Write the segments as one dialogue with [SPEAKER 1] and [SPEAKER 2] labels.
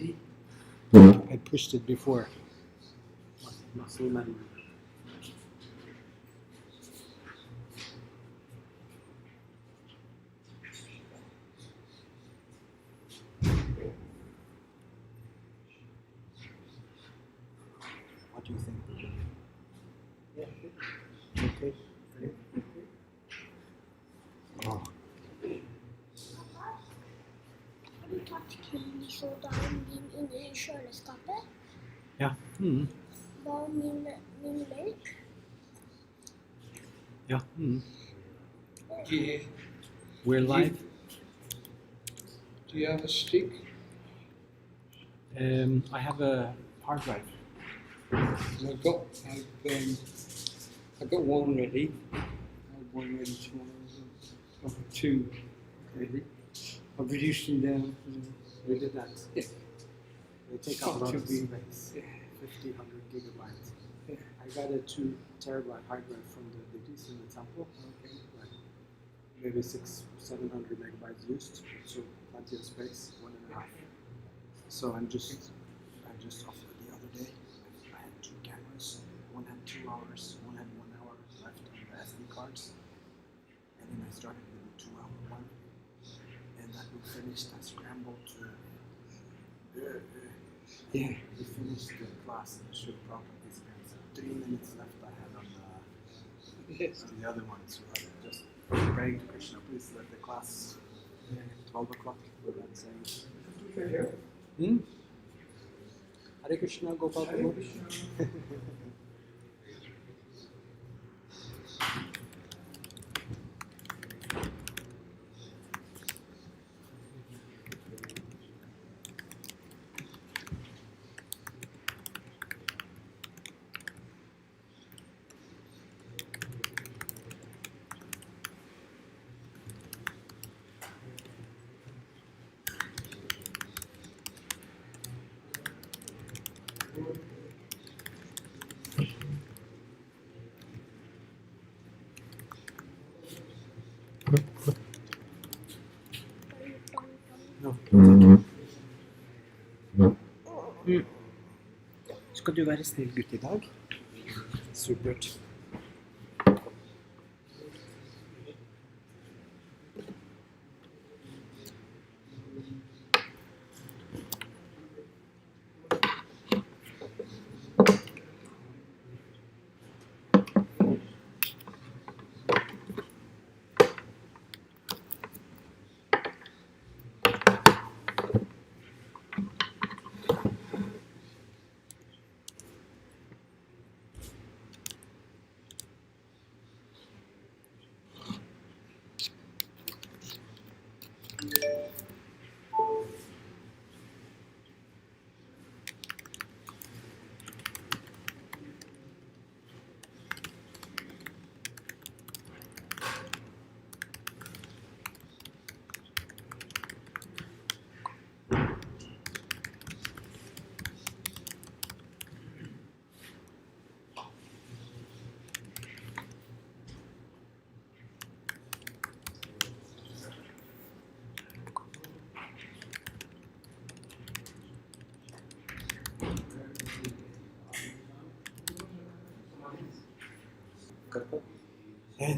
[SPEAKER 1] See?
[SPEAKER 2] I pushed it before.
[SPEAKER 1] Muscle memory.
[SPEAKER 2] What do you think?
[SPEAKER 1] Yeah.
[SPEAKER 2] Okay. Oh.
[SPEAKER 3] Har du tatt kullsodaen din inne i kjøleskapet?
[SPEAKER 2] Ja.
[SPEAKER 3] Hva om min melk?
[SPEAKER 2] Ja.
[SPEAKER 1] Okay.
[SPEAKER 2] We're live.
[SPEAKER 1] Do you have a stick?
[SPEAKER 2] I have a hard drive.
[SPEAKER 1] I've got one ready. I have one ready tomorrow. I've got two ready. I've reduced them down.
[SPEAKER 2] We did that.
[SPEAKER 1] Yeah.
[SPEAKER 2] They take
[SPEAKER 1] Not
[SPEAKER 2] up a lot
[SPEAKER 1] too
[SPEAKER 2] of
[SPEAKER 1] big.
[SPEAKER 2] space.
[SPEAKER 1] Yeah.
[SPEAKER 2] 1,500 gigabytes.
[SPEAKER 1] Yeah.
[SPEAKER 2] I got a 2 terabyte hard drive from the ladies in the temple.
[SPEAKER 1] Okay.
[SPEAKER 2] Like maybe 600-700 megabytes used, so plenty of space, 1.5. So I just offered the other day. I had 2 cameras. One had 2 hours, one had 1 hour left on the SD cards. And then I started with the 2-hour one. And that we finished, I scrambled to
[SPEAKER 1] Yeah.
[SPEAKER 2] we finished the class and I should probably spend 3 minutes left I had on
[SPEAKER 1] Yes.
[SPEAKER 2] the other one. So I just praying to Krishna, please let the class 12 o'clock without saying. Hare Krishna, Gopal Prabhu. No. Skal du være snill gutt i dag? Supert.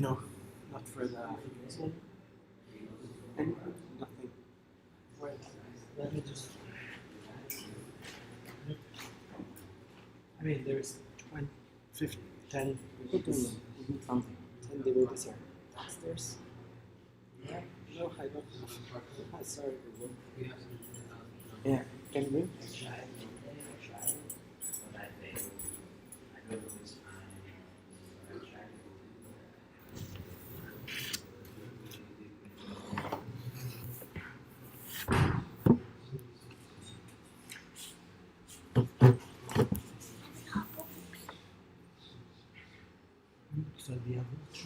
[SPEAKER 2] No, not for the nothing. Let me just. I mean, there's 20, 50, 10. We do something. 10 devotees here. Downstairs. Yeah. No, I don't. I'm sorry. Yeah. Can you bring? Så de har våt.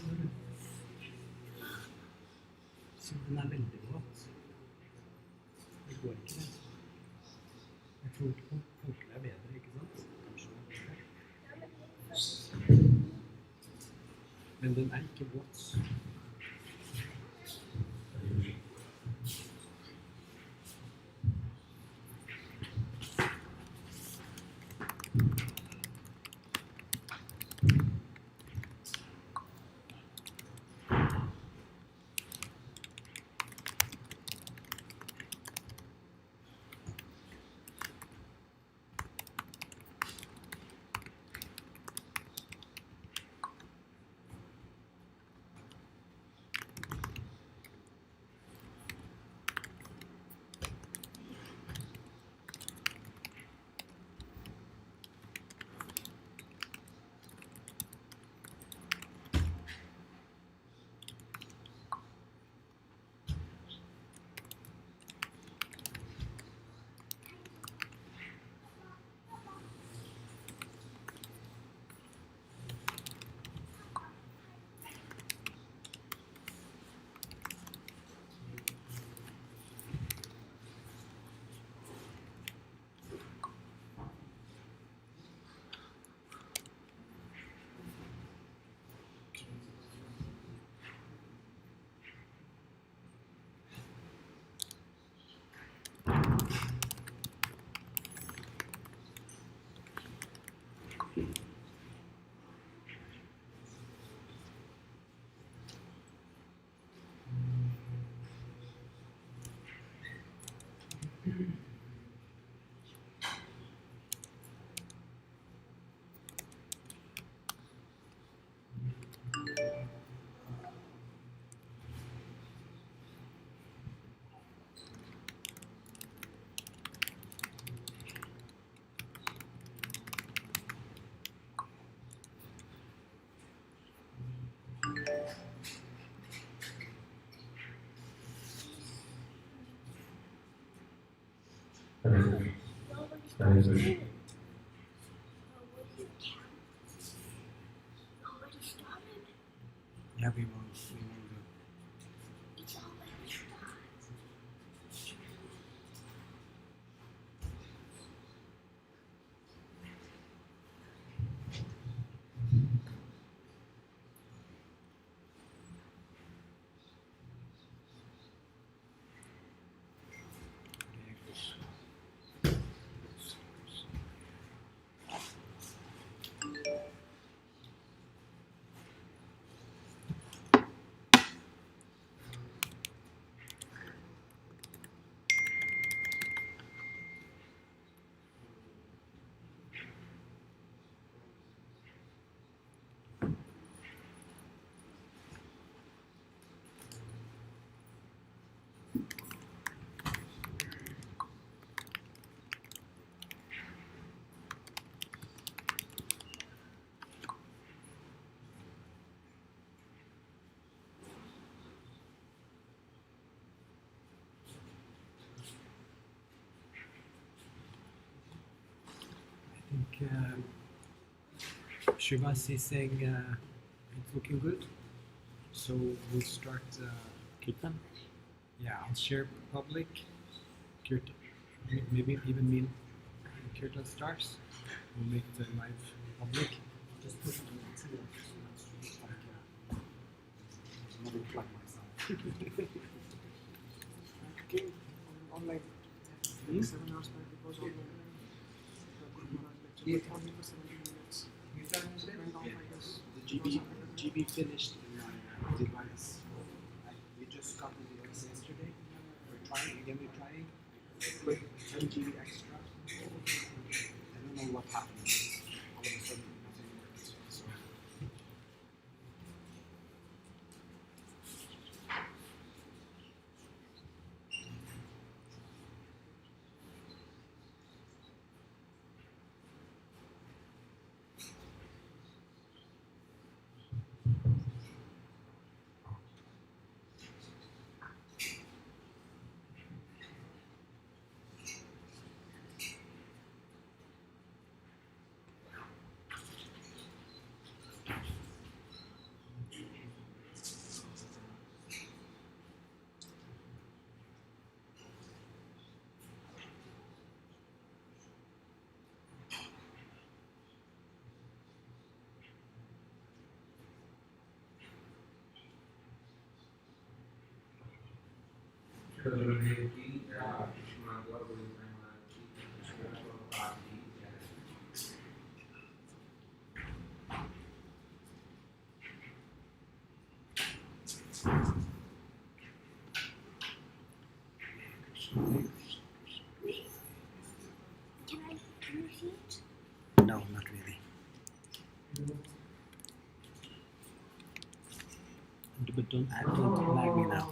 [SPEAKER 2] Så den er veldig våt. Det går ikke det. Jeg tror ikke håndkle er bedre, ikke sant? Kanskje. Men den er ikke våt.
[SPEAKER 3] Or will you count? Already started?
[SPEAKER 2] Yeah, we will do.
[SPEAKER 3] It's already started.
[SPEAKER 2] I think Shivas is saying it's looking good. So we'll start Kirtan. Yeah, I'll share public. Kirtan. Maybe even mean Kirtan starts. We'll make the live public. Just push on the two. Like, another plug myself.
[SPEAKER 1] Okay, online. 7 hours back because of the only for 70 minutes. Went off, I guess.
[SPEAKER 2] The GB finished in my device. We just got the device yesterday. We're trying. With 10 GB extra. I don't know what happened. All of a sudden, nothing worked. So.
[SPEAKER 3] Can you see it?
[SPEAKER 2] No, not really. But don't lag me now.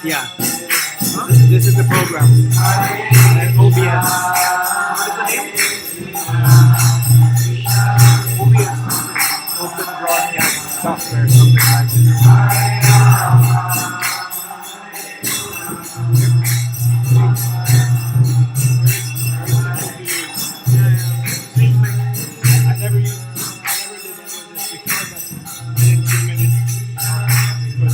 [SPEAKER 2] Yeah. This is the program. And OBS. What is the name? OBS. Open Broadcast Software, something like this. I never did any of this before, but within 2 minutes, good.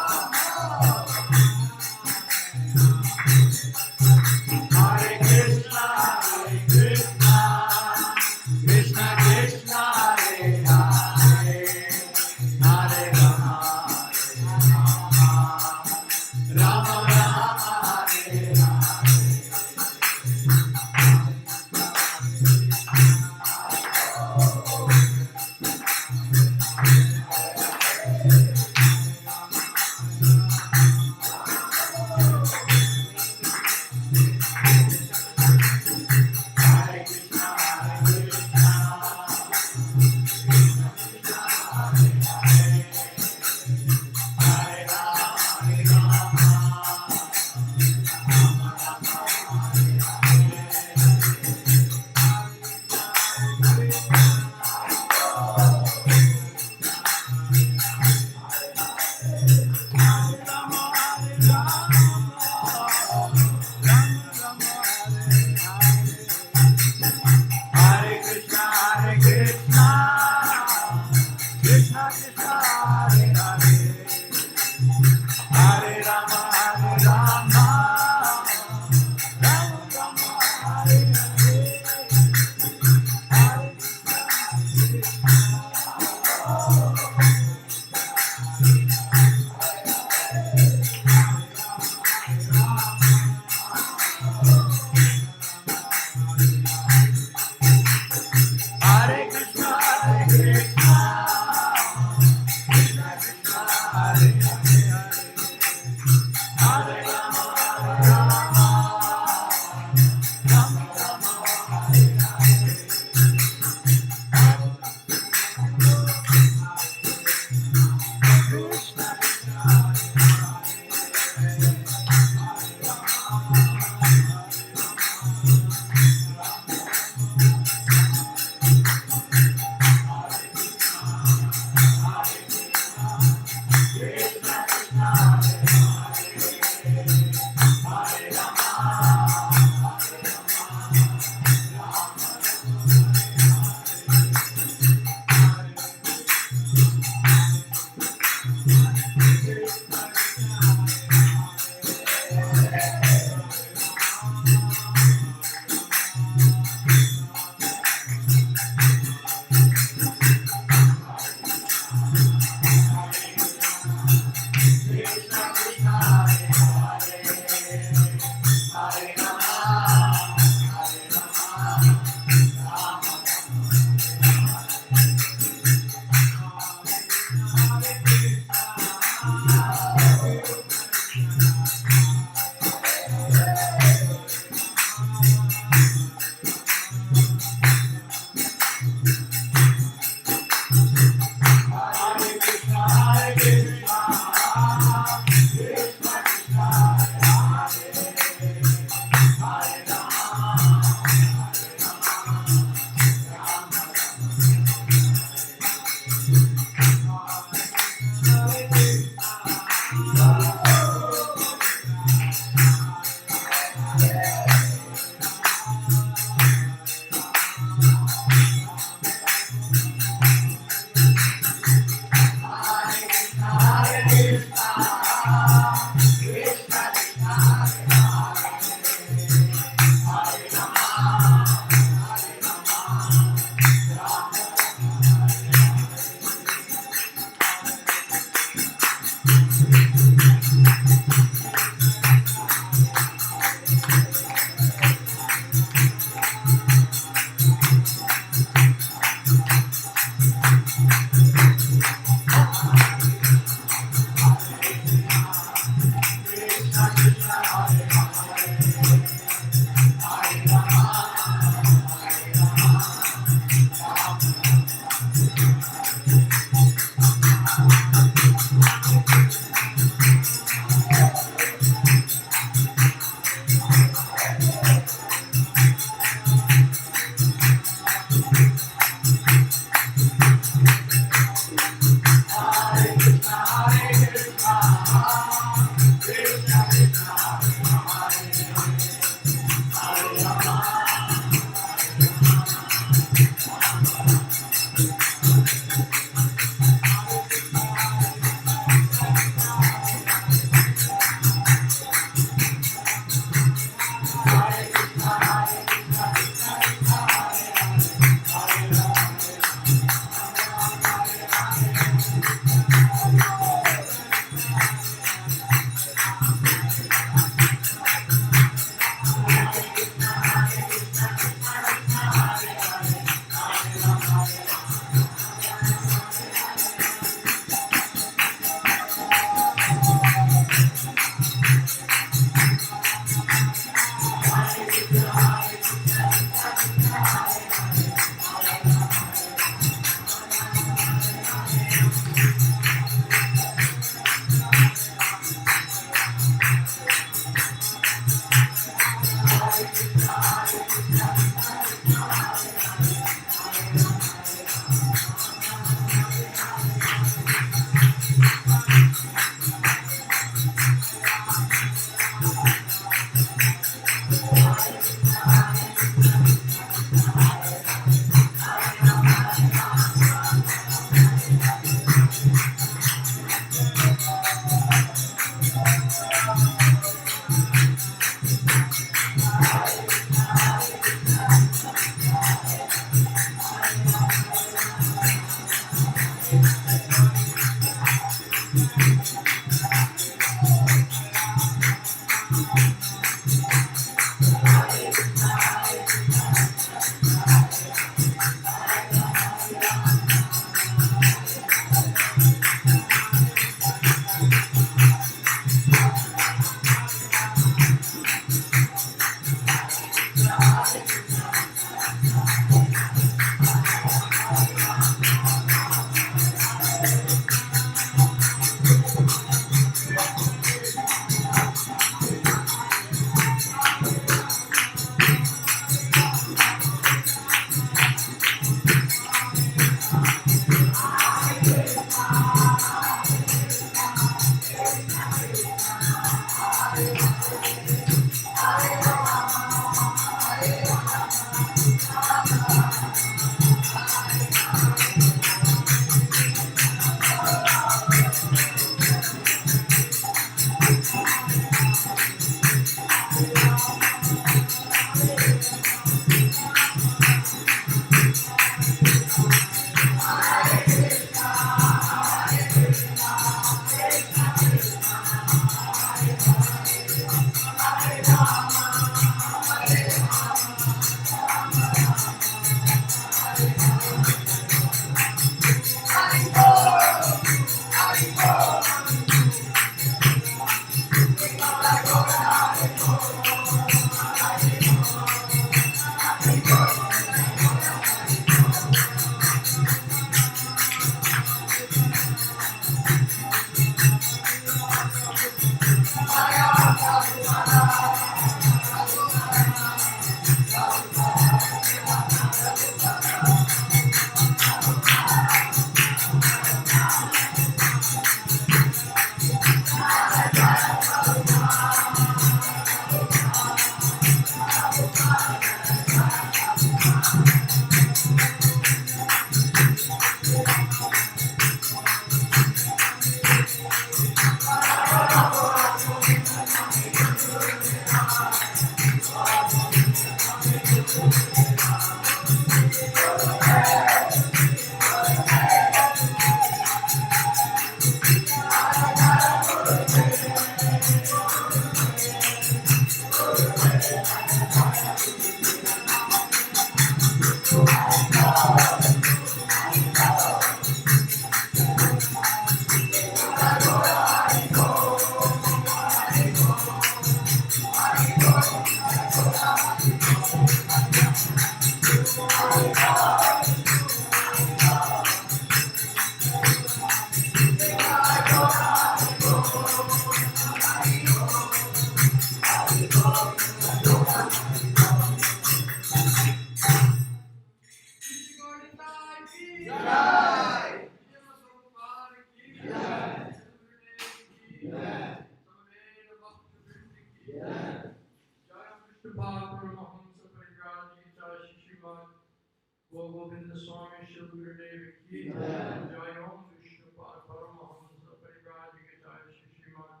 [SPEAKER 4] Govinda Swami Shri Gurudev ki Jai Om Vishnu Paramahamsa Parivraja Jai Shri Srimad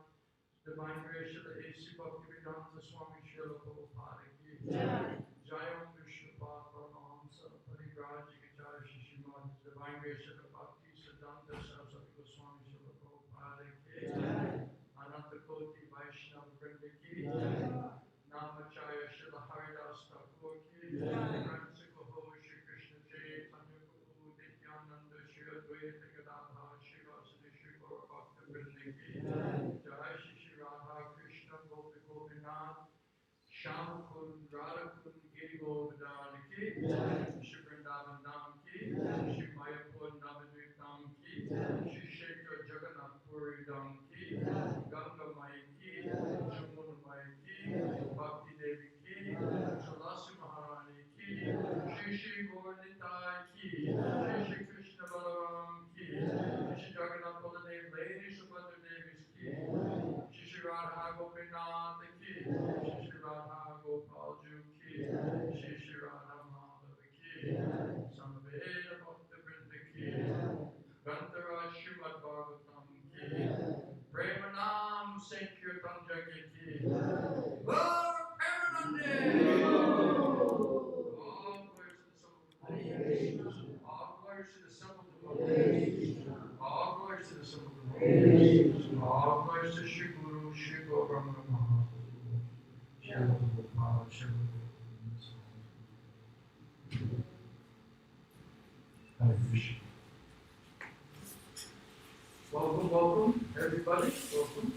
[SPEAKER 4] Divine Grace of the A.C. Bhaktivedanta Swami Shri Prabhupada ki Jai Om Vishnu Paramahamsa Parivraja Jai Shri Srimad Divine Grace of the Bhakti Siddhanta Saraswati Goswami Shri Prabhupada ki Ananta Koti Vaishnava Vrinda ki Namacharya Shri Haridas Thakur ki Francisco Ho Shri Krishna Chaitanya Prabhu Nityananda Shri Advaita Gadadhar Shri Vasudeva Shri Gaura Bhakta Vrinda ki Jai Shri Radha Krishna Gopi Gopinath Sham Kund Radha Kund Giri Govardhan ki Shri Vrindavan Dham ki Shri Mayapur Navadvip Dham ki Shri Shekhar Jagannath Puri Dham ki Ganga Mai ki Jamuna Mai ki Bhakti Devi ki Tulasi Maharaj All glories to the simple devotees. All glories to the simple devotees. All glories to Shri Guru, Shri Gauranga Mahaprabhu. Shri Gopal, Shri Gopal. Hare Krishna. Welcome, welcome, everybody. Welcome.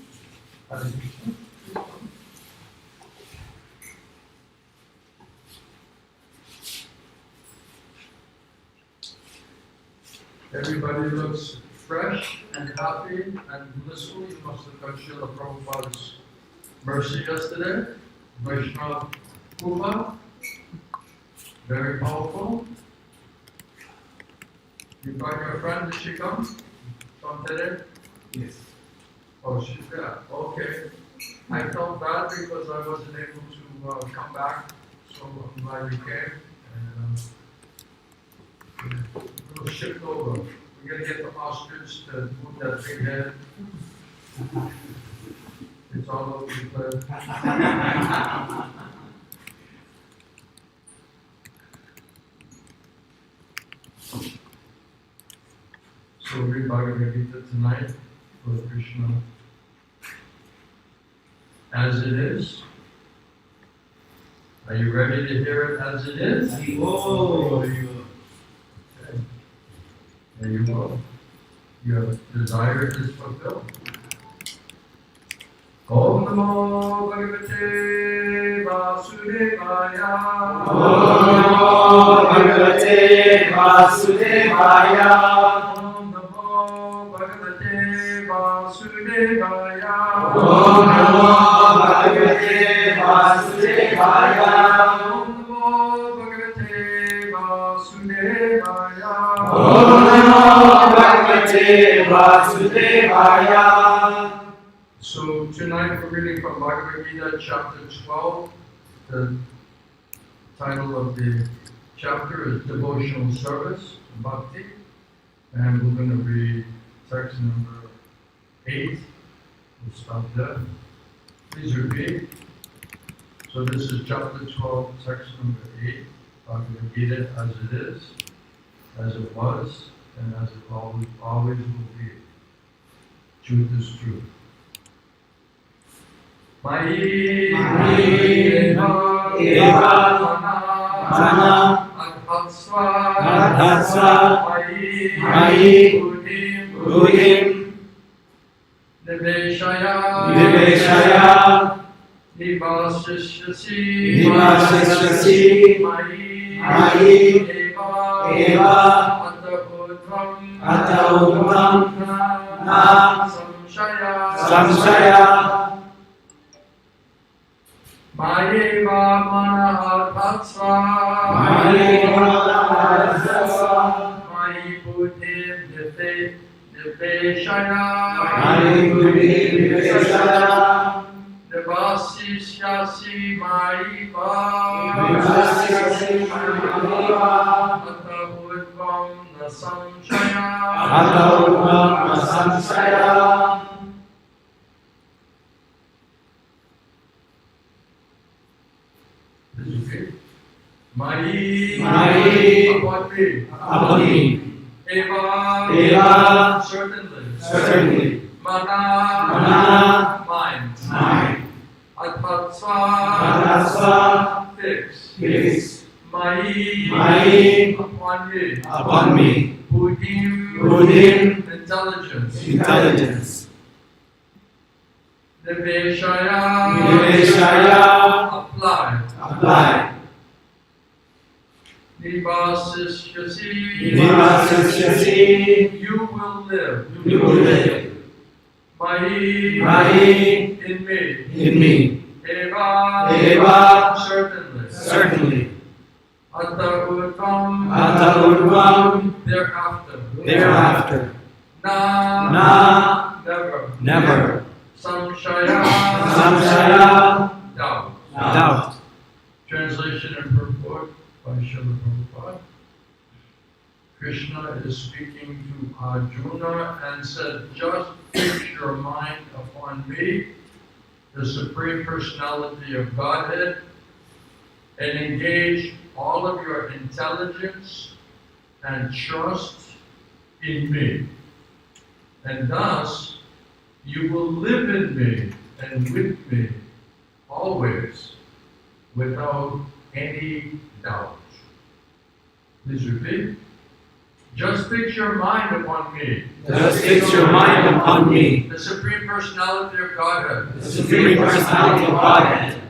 [SPEAKER 4] Hare Krishna. Everybody looks fresh and happy and blissful. You must have got Srila Prabhupada's mercy yesterday. Vaishnava Pupa. Very powerful. You brought your friend, did she come? From today?
[SPEAKER 2] Yes.
[SPEAKER 4] Oh, she's there. Okay. I felt bad because I wasn't able to come back, so I'm glad you came. And we'll shift over. We're going to get the ostrich to move that big head. It's all over the place. So read Bhagavad Gita tonight for Krishna as it is. Are you ready to hear it as it is?
[SPEAKER 2] Oh,
[SPEAKER 4] Okay. There you go. Your desire is fulfilled. Om Namo Bhagavate Vasudevaya.
[SPEAKER 2] Om Namo Bhagavate Vasudevaya.
[SPEAKER 4] Om Namo Bhagavate Vasudevaya.
[SPEAKER 2] Om Namo Bhagavate Vasudevaya.
[SPEAKER 4] Om Namo Bhagavate Vasudevaya.
[SPEAKER 2] Om Namo Bhagavate Vasudevaya.
[SPEAKER 4] So tonight we're reading from Bhagavad Gita chapter 12. The title of the chapter is Devotional Service, Bhakti. And we're going to read section number 8. We'll stop there. Please repeat. So this is chapter 12, section number 8. Bhagavad Gita as it is, as it was, and as it always will be. Truth is truth. Mayi Eva Mana Adhatsva Mayi Buddhim Niveshaya Nivasishyasi Mayi Eva Ata Udvam Na Samshaya Mayeva Mana Adhatsva Mayi Buddhim Niveshaya Nivasishyasi Mayi Ata Udvam Na Samshaya. Mayi upon me. Eva certainly. Mana mine. Adhatsva fix. Mayi upon me. Buddhim intelligence. Niveshaya apply. Nivasishyasi you will live. Mayi in me. Eva certainly. Ata Udvam thereafter. Na never. Samshaya doubt. Translation and purport by Srila Prabhupada. Krishna is speaking to Arjuna and said, just fix your mind upon me. the Supreme Personality of Godhead and engage all of your intelligence and trust in me. And thus, you will live in me and with me always without any doubt. Please repeat. Just fix your mind upon me.
[SPEAKER 5] Just fix your mind upon me,
[SPEAKER 4] The Supreme Personality of Godhead.
[SPEAKER 5] the Supreme Personality of Godhead,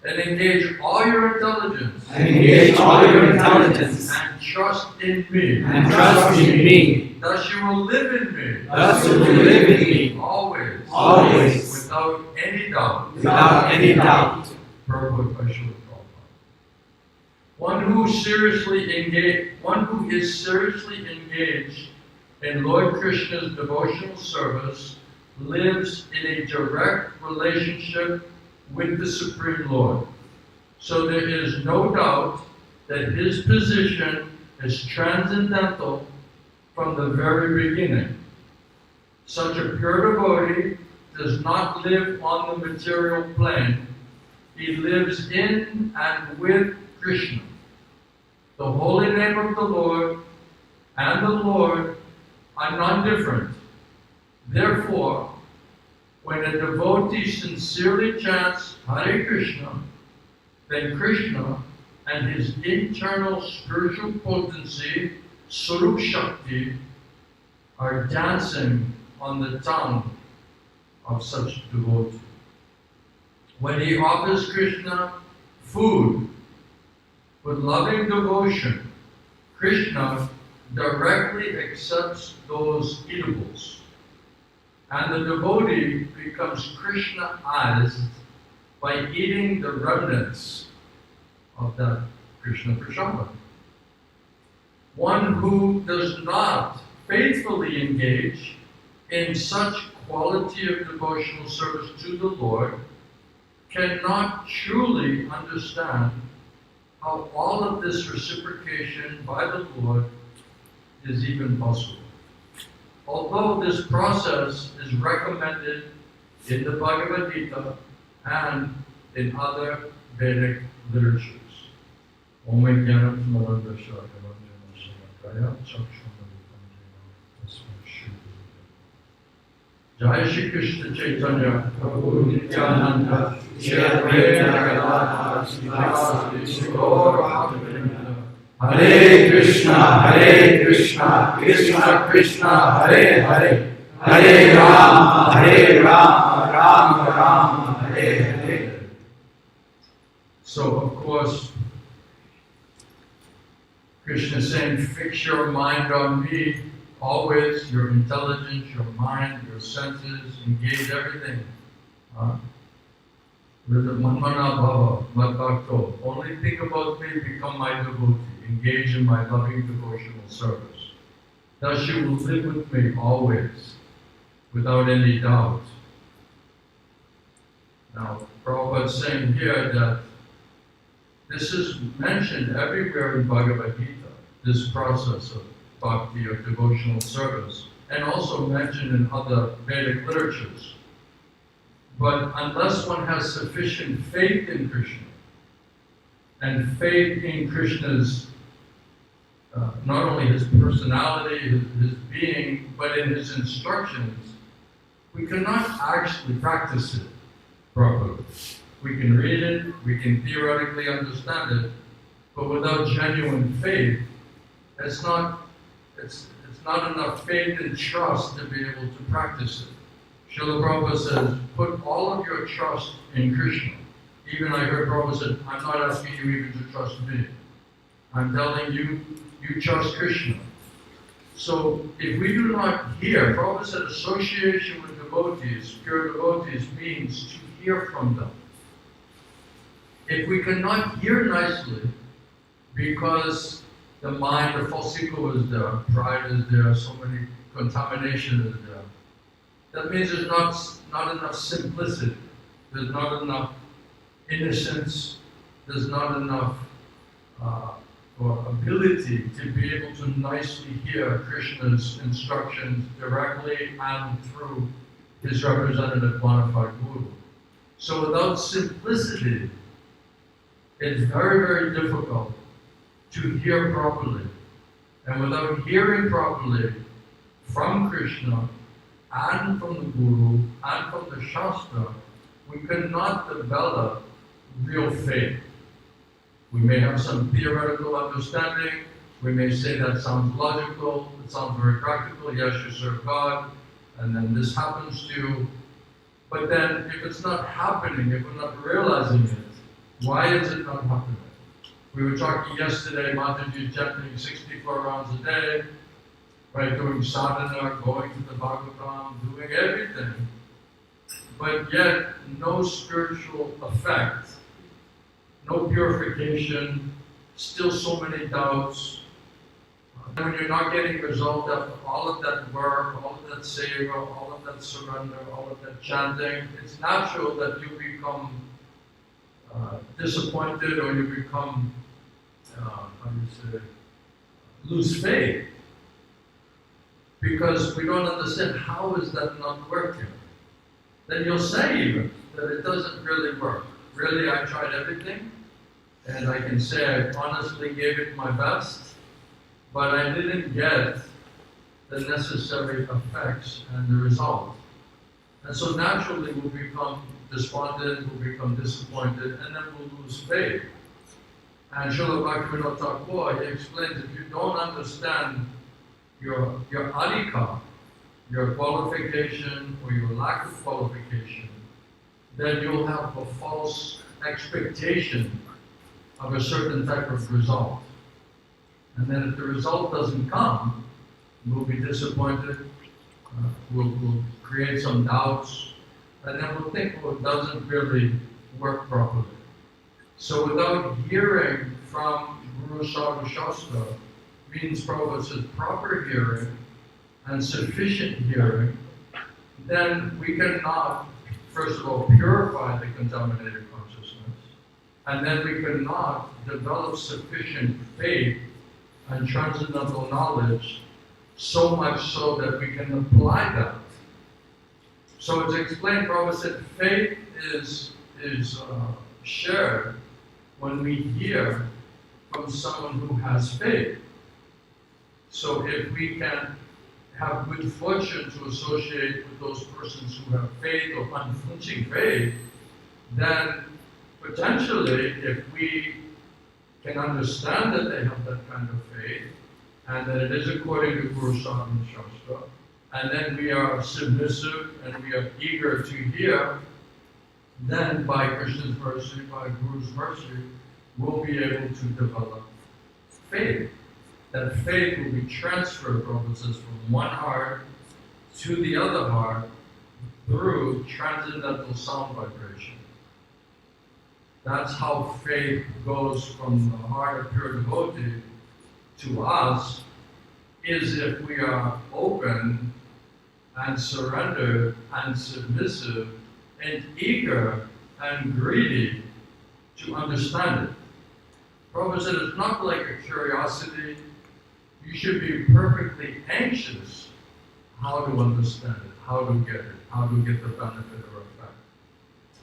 [SPEAKER 4] And engage all your intelligence.
[SPEAKER 5] and engage all your intelligence,
[SPEAKER 4] And trust in me.
[SPEAKER 5] and trust in me.
[SPEAKER 4] Thus you will live in me.
[SPEAKER 5] Thus you will live in me,
[SPEAKER 4] Always.
[SPEAKER 5] always,
[SPEAKER 4] Without any doubt.
[SPEAKER 5] without any doubt.
[SPEAKER 4] Prabhupada Vaishnava Prabhupada. One who is seriously engaged in Lord Krishna's devotional service lives in a direct relationship with the Supreme Lord. So there is no doubt that his position is transcendental from the very beginning. Such a pure devotee does not live on the material plane. He lives in and with Krishna. The holy name of the Lord and the Lord are non-different. Therefore, when a devotee sincerely chants Hare Krishna, then Krishna and his internal spiritual potency, Swarup Shakti, are dancing on the tongue of such devotee. When he offers Krishna food with loving devotion, Krishna directly accepts those eatables, and the devotee becomes Krishnaized by eating the remnants of that Krishna prasada. One who does not faithfully engage in such quality of devotional service to the Lord cannot truly understand how all of this reciprocation by the Lord is even possible. Although this process is recommended in the Bhagavad Gita and in other Vedic literatures. Om Jnana Smaranda Shakavanjana Samakaya Chakshunaritam Tasmai Shri Jai Shri Krishna Chaitanya Prabhu Nityananda Shri Advaita Gadadhara Srivasadi Shri Gaura Bhaktivinoda Hare Krishna, Krishna Krishna, Hare Hare, Hare Rama, Rama Rama, Hare Hare. So, of course, Krishna is saying, fix your mind on me, always, your intelligence, your mind, your senses, engage everything. With the Manmana Bhava, Madbhakto, only think about me, become my devotee. Engage in my loving devotional service. Thus you will live with me always, without any doubt. Now, Prabhupada is saying here that this is mentioned everywhere in Bhagavad Gita, this process of bhakti, or devotional service, and also mentioned in other Vedic literatures. But unless one has sufficient faith in Krishna, and faith in Krishna's not only his personality, his being, but in his instructions, we cannot actually practice it properly. We can read it, we can theoretically understand it, but without genuine faith, it's not enough faith and trust to be able to practice it. Srila Prabhupada says, put all of your trust in Krishna. Even I heard Prabhupada said, I'm not asking you even to trust me. I'm telling you, you trust Krishna. So if we do not hear, Prabhupada said association with devotees, pure devotees, means to hear from them. If we cannot hear nicely, because the mind, the false ego is there, pride is there, so many contamination is there, that means there's not enough simplicity, there's not enough innocence, there's not enough or ability to be able to nicely hear Krishna's instructions directly and through his representative bona fide guru. So without simplicity, it's very, very difficult to hear properly. And without hearing properly from Krishna and from the Guru and from the Shastra, we cannot develop real faith. We may have some theoretical understanding. We may say that sounds logical, it sounds very practical. Yes, you serve God, and then this happens to you. But then, if it's not happening, if we're not realizing it, why is it not happening? We were talking yesterday, Mataji chanting 64 rounds a day, right, doing sadhana, going to the Bhagavatam, doing everything. But yet, no spiritual effect, no purification, still so many doubts. And when you're not getting result after all of that work, all of that seva, all of that surrender, all of that chanting, it's natural that you become disappointed, or you become, lose faith. Because we don't understand, how is that not working? Then you'll say even that it doesn't really work. Really, I tried everything, and I can say I honestly gave it my best, but I didn't get the necessary effects and the result. And so naturally we'll become despondent, we'll become disappointed, and then we'll lose faith. And Srila Bhaktivinoda Thakur, he explains, if you don't understand your adhika, your qualification or your lack of qualification, then you'll have a false expectation of a certain type of result. And then if the result doesn't come, we'll be disappointed, we'll create some doubts, and then we'll think, well, it doesn't really work properly. So without hearing from Guru Sadhu Shastra, means Prabhupada says proper hearing and sufficient hearing, then we cannot, first of all, purify the contaminated consciousness, and then we cannot develop sufficient faith and transcendental knowledge, so much so that we can apply that. So it's explained, Prabhupada said, faith is shared when we hear from someone who has faith. So if we can have good fortune to associate with those persons who have faith or unflinching faith, then potentially, if we can understand that they have that kind of faith, and that it is according to Guru Sadhu Shastra, and then we are submissive and we are eager to hear, then by Krishna's mercy, by Guru's mercy, we'll be able to develop faith. That faith will be transferred, Prabhupada says, from one heart to the other heart through transcendental sound vibration. That's how faith goes from the heart of pure devotee to us, is if we are open and surrendered and submissive and eager and greedy to understand it. Prabhupada said it's not like a curiosity. You should be perfectly anxious how to understand it, how to get it, how to get the benefit or effect.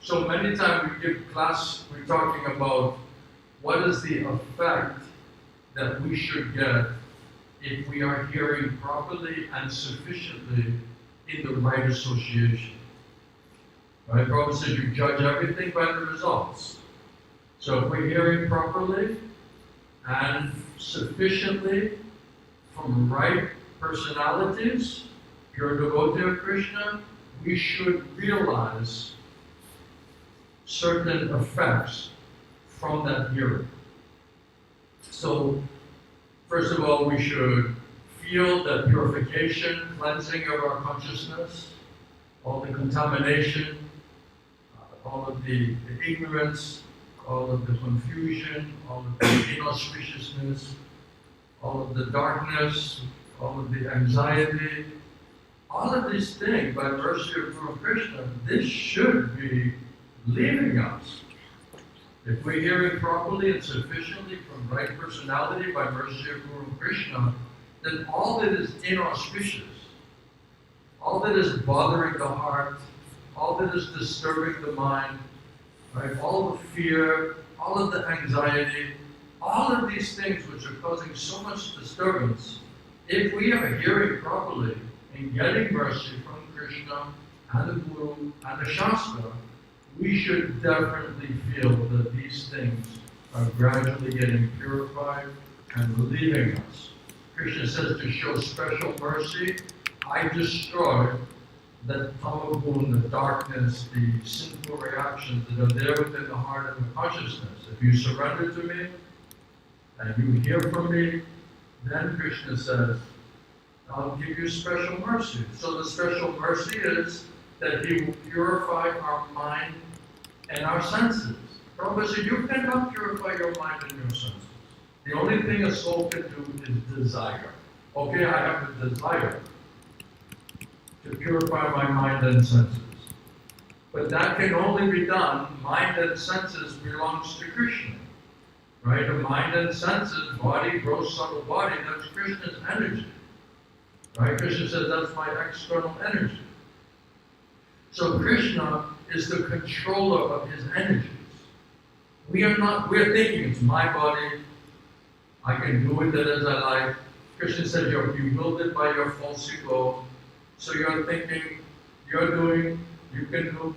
[SPEAKER 4] So many times we give class, we're talking about what is the effect that we should get if we are hearing properly and sufficiently in the right association. Right? Prabhupada says you judge everything by the results. So if we're hearing properly and sufficiently from right personalities, pure devotee of Krishna, we should realize certain effects from that hearing. So, first of all, we should feel the purification, cleansing of our consciousness, all the contamination, all of the ignorance, all of the confusion, all of the inauspiciousness, all of the darkness, all of the anxiety, all of these things, by mercy of Guru Krishna, this should be leaving us. If we're hearing properly and sufficiently from right personality by mercy of Guru Krishna, then all that is inauspicious, all that is bothering the heart, all that is disturbing the mind, right? All the fear, all of the anxiety, all of these things which are causing so much disturbance, if we are hearing properly and getting mercy from Krishna and the Guru and the Shastra, we should definitely feel that these things are gradually getting purified and relieving us. Krishna says to show special mercy, I destroy the tamagun, the darkness, the sinful reactions that are there within the heart and the consciousness. If you surrender to me and you hear from me, then Krishna says, I'll give you special mercy. So the special mercy is that He will purify our mind and our senses. Prabhupada said, you cannot purify your mind and your senses. The only thing a soul can do is desire. Okay, I have a desire to purify my mind and senses. But that can only be done, mind and senses belongs to Krishna. Right? The mind and senses, body, gross subtle body, that's Krishna's energy. Right? Krishna says that's my external energy. So Krishna is the controller of his energies. We're thinking it's my body, I can do with it as I like. Krishna said you build it by your false ego. So you're thinking, you're doing, you can do.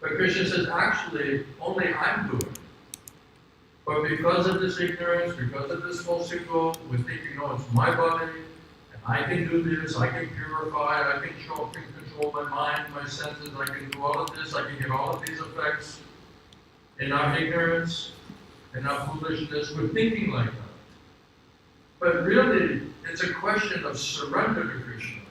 [SPEAKER 4] But Krishna says actually only I'm doing. But because of this ignorance, because of this false ego, we're thinking, no, it's my body, and I can do this, I can purify, I can control my mind, my senses, I can do all of this, I can get all of these effects. In our ignorance, in our foolishness, we're thinking like that. But really, it's a question of surrender to Krishna.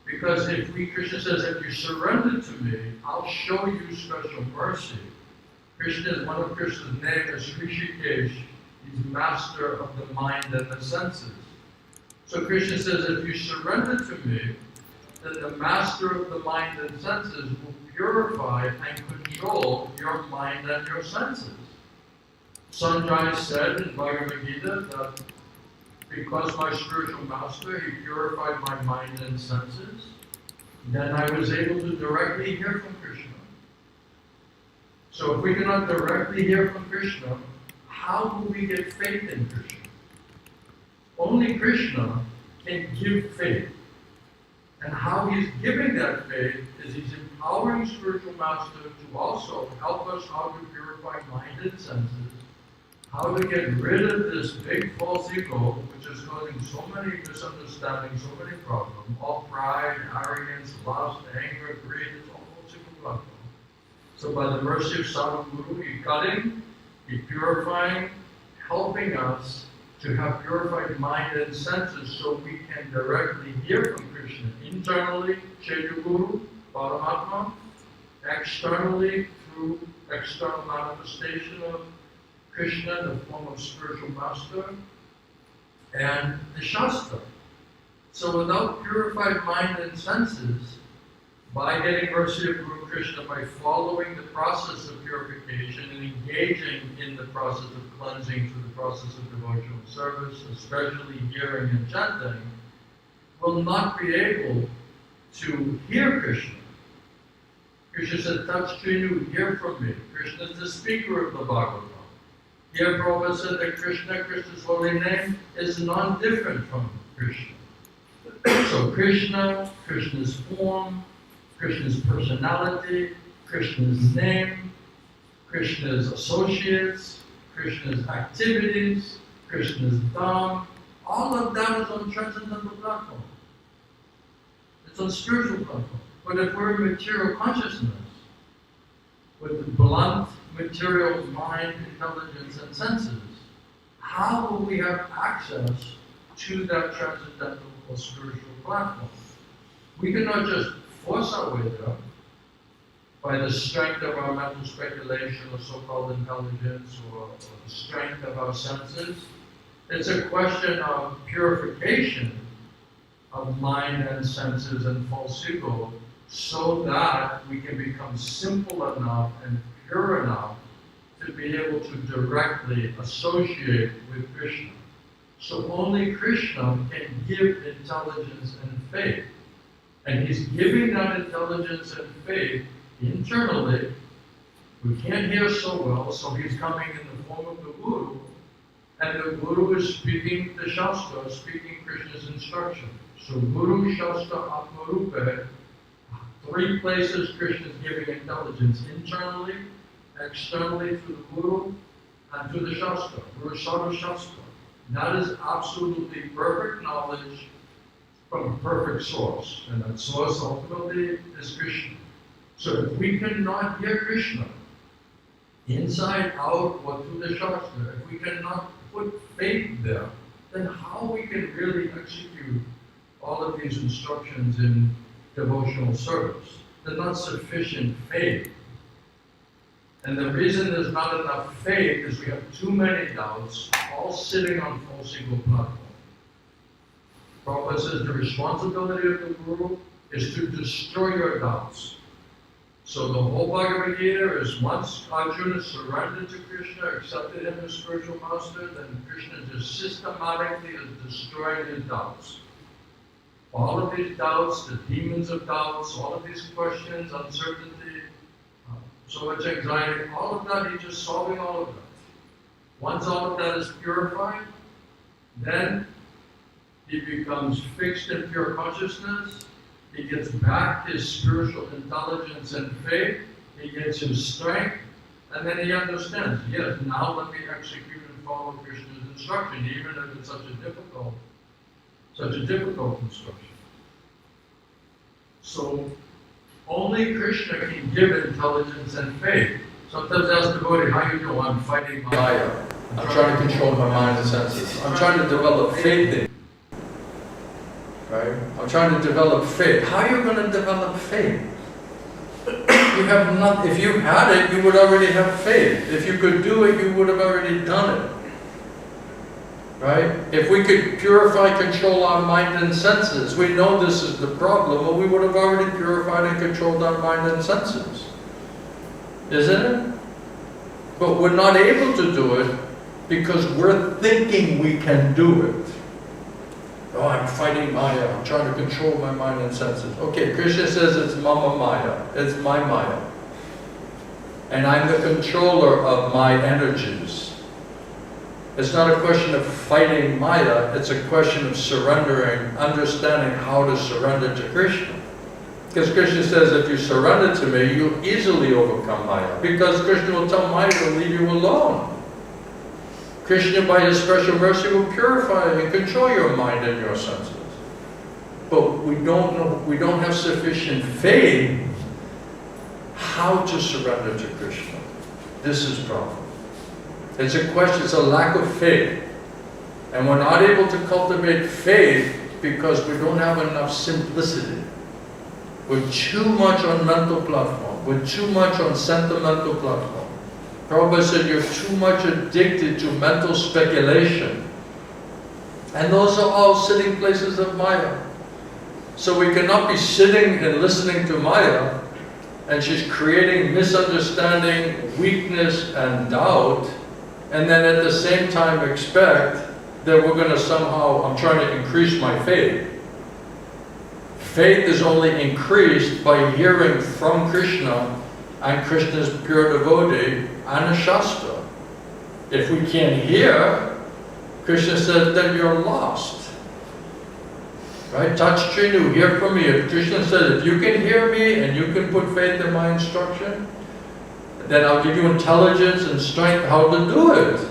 [SPEAKER 4] Because Krishna says, if you surrender to me, I'll show you special mercy. Krishna is one of Krishna's name is Rishikesh. He's master of the mind and the senses. So Krishna says, if you surrender to me, then the master of the mind and senses will purify and control your mind and your senses. Sanjay said in Bhagavad Gita that because my spiritual master, he purified my mind and senses, then I was able to directly hear from Krishna. So if we cannot directly hear from Krishna, how do we get faith in Krishna? Only Krishna can give faith. And how he's giving that faith is he's empowering spiritual master to also help us how to purify mind and senses, how to get rid of this big false ego, which is causing so many misunderstandings, so many problems, all pride, arrogance, lust, anger, greed, it's all false ego problem. So by the mercy of Sadhguru, he's cutting, he's purifying, helping us to have purified mind and senses so we can directly hear from Krishna internally, Chaitya Guru, Paramatma, externally through external manifestation of Krishna in the form of spiritual master, and the Shastra. So without purified mind and senses, by getting mercy of Guru Krishna, by following the process of purification and engaging in the process of cleansing through the process of devotional service, especially hearing and chanting, will not be able to hear Krishna. Krishna said, Touch Trinu, hear from me. Krishna is the speaker of the Bhagavatam. Here Prabhupada said that Krishna, Krishna's holy name, is non-different from Krishna. So Krishna, Krishna's form, Krishna's personality, Krishna's name, Krishna's associates, Krishna's activities, Krishna's dham, all of that is on transcendental platform. It's on spiritual platform. But if we're in material consciousness, with the blunt material mind, intelligence, and senses, how will we have access to that transcendental or spiritual platform? We cannot just force our way there by the strength of our mental speculation or so-called intelligence or the strength of our senses. It's a question of purification of mind and senses and false ego so that we can become simple enough and pure enough to be able to directly associate with Krishna. So only Krishna can give intelligence and faith. And he's giving that intelligence and faith internally. We can't hear so well, so he's coming in the form of the Guru. And the Guru is speaking the Shastra, speaking Krishna's instruction. So Guru, Shastra, Atmarupa, three places Krishna is giving intelligence, internally, externally through the Guru, and through the Shastra, Guru Sarva Shastra. That is absolutely perfect knowledge from a perfect source, and that source ultimately is Krishna. So if we cannot hear Krishna inside out or through the Shastra, if we cannot put faith there, then how we can really execute all of these instructions in devotional service? There's not sufficient faith. And the reason there's not enough faith is we have too many doubts, all sitting on false ego platform. Prabhupada says the responsibility of the Guru is to destroy your doubts. So the whole Bhagavad Gita is once Arjuna surrendered to Krishna, accepted him as spiritual master, then Krishna just systematically is destroying his doubts. All of these doubts, the demons of doubts, all of these questions, uncertainty, so much anxiety, all of that, he's just solving all of that. Once all of that is purified, then he becomes fixed in pure consciousness. He gets back his spiritual intelligence and faith. He gets his strength. And then he understands, yes, now let me execute and follow Krishna's instruction, even if it's such a difficult instruction. So only Krishna can give intelligence and faith. Sometimes I ask the devotee, how you know? I'm fighting Maya. I'm trying to control my mind and senses. I'm trying to develop faith in. Right? I'm trying to develop faith. How are you going to develop faith? You have not. If you had it, you would already have faith. If you could do it, you would have already done it. Right? If we could purify, control our mind and senses, we know this is the problem, but we would have already purified and controlled our mind and senses. Isn't it? But we're not able to do it because we're thinking we can do it. Oh, I'm fighting Maya. I'm trying to control my mind and senses. Okay, Krishna says it's Mama Maya. It's my Maya. And I'm the controller of my energies. It's not a question of fighting Maya. It's a question of surrendering, understanding how to surrender to Krishna. Because Krishna says if you surrender to me, you'll easily overcome Maya. Because Krishna will tell Maya to leave you alone. Krishna, by his special mercy, will purify and control your mind and your senses. But we don't know, we don't have sufficient faith how to surrender to Krishna. This is the problem. It's a question, it's a lack of faith. And we're not able to cultivate faith because we don't have enough simplicity. We're too much on mental platform. We're too much on sentimental platform. Prabhupada said you're too much addicted to mental speculation. And those are all sitting places of Maya. So we cannot be sitting and listening to Maya, and she's creating misunderstanding, weakness, and doubt, and then at the same time expect that we're going to somehow, I'm trying to increase my faith. Faith is only increased by hearing from Krishna and Krishna's pure devotee and a Shastra. If we can't hear, Krishna says, then you're lost. Right? Touch Trinu, hear from me. If Krishna says, if you can hear me and you can put faith in my instruction, then I'll give you intelligence and strength how to do it.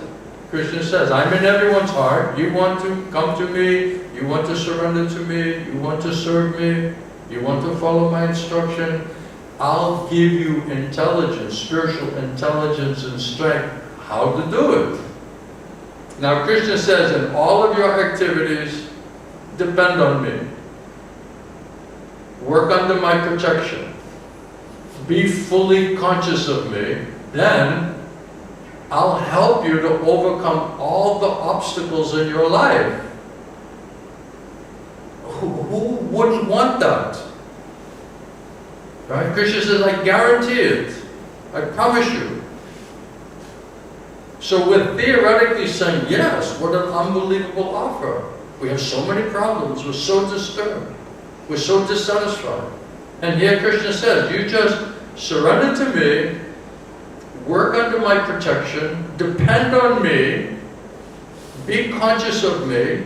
[SPEAKER 4] Krishna says, I'm in everyone's heart. You want to come to me, you want to surrender to me, you want to serve me, you want to follow my instruction, I'll give you intelligence, spiritual intelligence and strength how to do it. Now Krishna says, in all of your activities, depend on me. Work under my protection. Be fully conscious of me. Then I'll help you to overcome all the obstacles in your life. Who wouldn't want that? Right? Krishna says, I guarantee it. I promise you. So we're theoretically saying, yes, what an unbelievable offer. We have so many problems, we're so disturbed. We're so dissatisfied. And here Krishna says, you just surrender to me, work under my protection, depend on me, be conscious of me,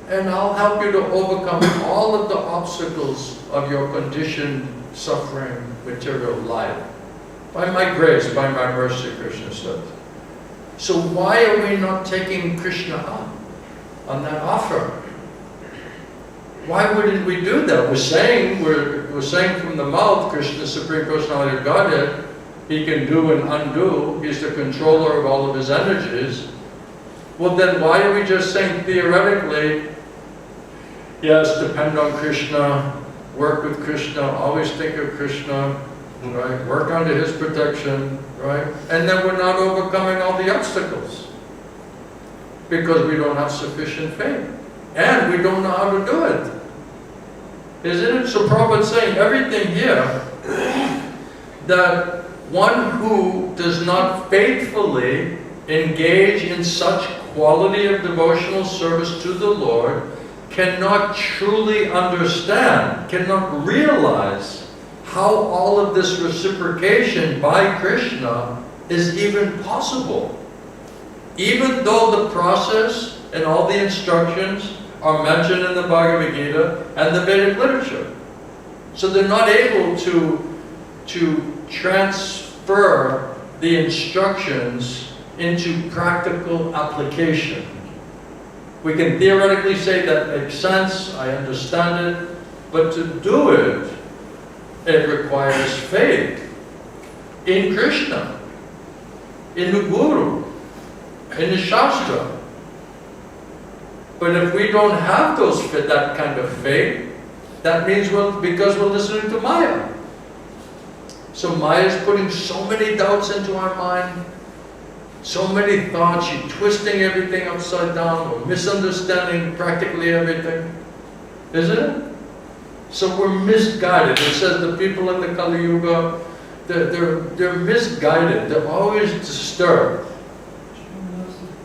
[SPEAKER 4] and I'll help you to overcome all of the obstacles of your conditioned, suffering, material life. By my grace, by my mercy, Krishna says. So why are we not taking Krishna up on that offer? Why wouldn't we do that? We're saying from the mouth, Krishna, Supreme Personality of Godhead, He can do and undo. He's the controller of all of His energies. Well then why are we just saying theoretically, yes, depend on Krishna, work with Krishna, always think of Krishna, right? Work under His protection, right? And then we're not overcoming all the obstacles because we don't have sufficient faith. And we don't know how to do it. Isn't it? So Prabhupada's saying everything here that one who does not faithfully engage in such quality of devotional service to the Lord cannot truly understand, cannot realize how all of this reciprocation by Krishna is even possible. Even though the process and all the instructions are mentioned in the Bhagavad Gita and the Vedic literature. So they're not able to transfer the instructions into practical application. We can theoretically say that makes sense, I understand it, but to do it, it requires faith in Krishna, in the Guru, in the Shastra. But if we don't have that kind of faith, that means because we're listening to Maya. So Maya is putting so many doubts into our mind, so many thoughts, she's twisting everything upside down, we're misunderstanding practically everything. Isn't it? So we're misguided. It says the people in the Kali Yuga, they're misguided, they're always disturbed.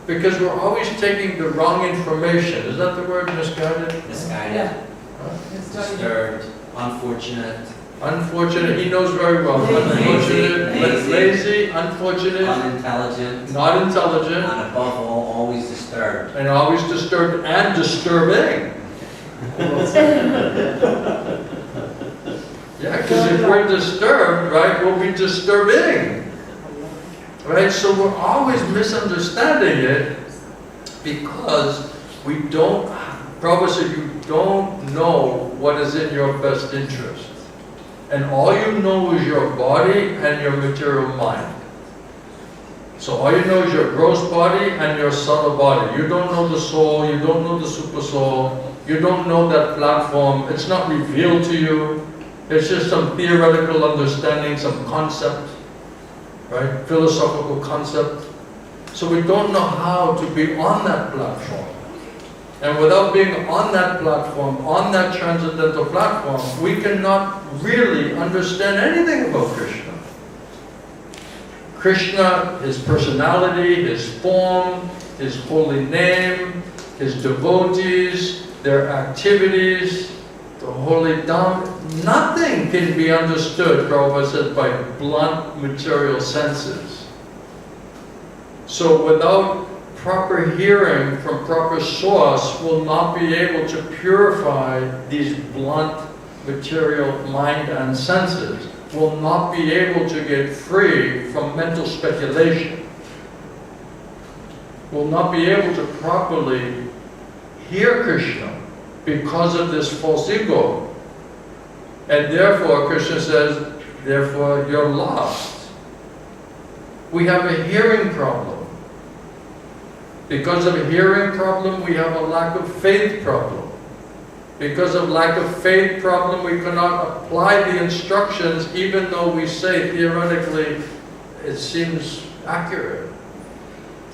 [SPEAKER 4] Because we're always taking the wrong information. Is that the word, misguided?
[SPEAKER 5] Misguided.
[SPEAKER 6] Yeah.
[SPEAKER 5] Disturbed. Unfortunate.
[SPEAKER 4] Unfortunate, he knows very well. Unfortunate, lazy, unfortunate,
[SPEAKER 5] Unintelligent.
[SPEAKER 4] not intelligent,
[SPEAKER 5] And above all, always disturbed.
[SPEAKER 4] and always disturbed and disturbing. Yeah, because if we're disturbed, right, we'll be disturbing. Right, so we're always misunderstanding it because we don't, Prabhupada said, you don't know what is in your best interest. And all you know is your body and your material mind. So all you know is your gross body and your subtle body. You don't know the soul, you don't know the super soul, you don't know that platform, it's not revealed to you. It's just some theoretical understanding, some concept. Right? Philosophical concept. So we don't know how to be on that platform. And without being on that platform, on that transcendental platform, we cannot really understand anything about Krishna. Krishna, His personality, His form, His holy name, His devotees, their activities, the holy Dham, nothing can be understood, Prabhupada said, by blunt material senses. So without proper hearing from proper source, we'll not be able to purify these blunt material mind and senses. We'll not be able to get free from mental speculation. We'll not be able to properly hear Krishna because of this false ego. And therefore, Krishna says, therefore you're lost. We have a hearing problem. Because of a hearing problem, we have a lack of faith problem. Because of lack of faith problem, we cannot apply the instructions even though we say theoretically it seems accurate.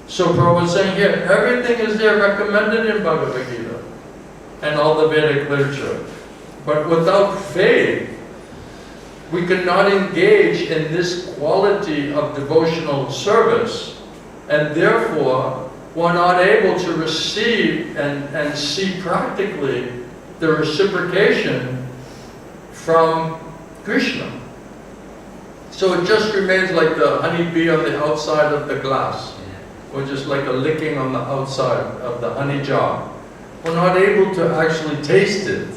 [SPEAKER 4] So Prabhupada is saying here, everything is there recommended in Bhagavad Gita and all the Vedic literature. But without faith, we cannot engage in this quality of devotional service, and therefore we're not able to receive and see practically the reciprocation from Krishna. So it just remains like the honeybee on the outside of the glass, or just like a licking on the outside of the honey jar. We're not able to actually taste it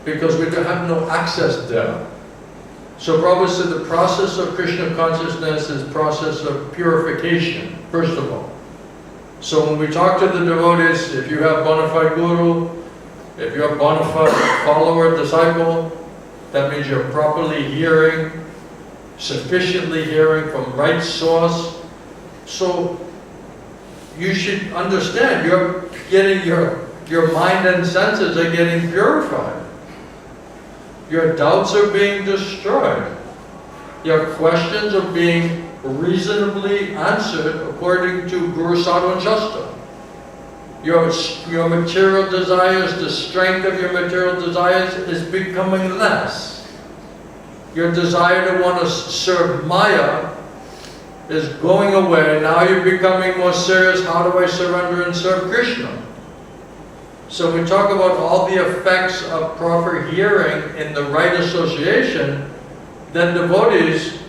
[SPEAKER 4] because we have no access there. So Prabhupada said the process of Krishna consciousness is process of purification, first of all. So when we talk to the devotees, if you have bona fide guru, if you're a bona fide follower, disciple, that means you're properly hearing, sufficiently hearing from right source. So you should understand you're getting your mind and senses are getting purified. Your doubts are being destroyed. Your questions are being reasonably answered according to Guru Sadhu and Shastra. Your material desires, the strength of your material desires is becoming less. Your desire to want to serve Maya is going away. Now you're becoming more serious. How do I surrender and serve Krishna? So we talk about all the effects of proper hearing in the right association, then devotees,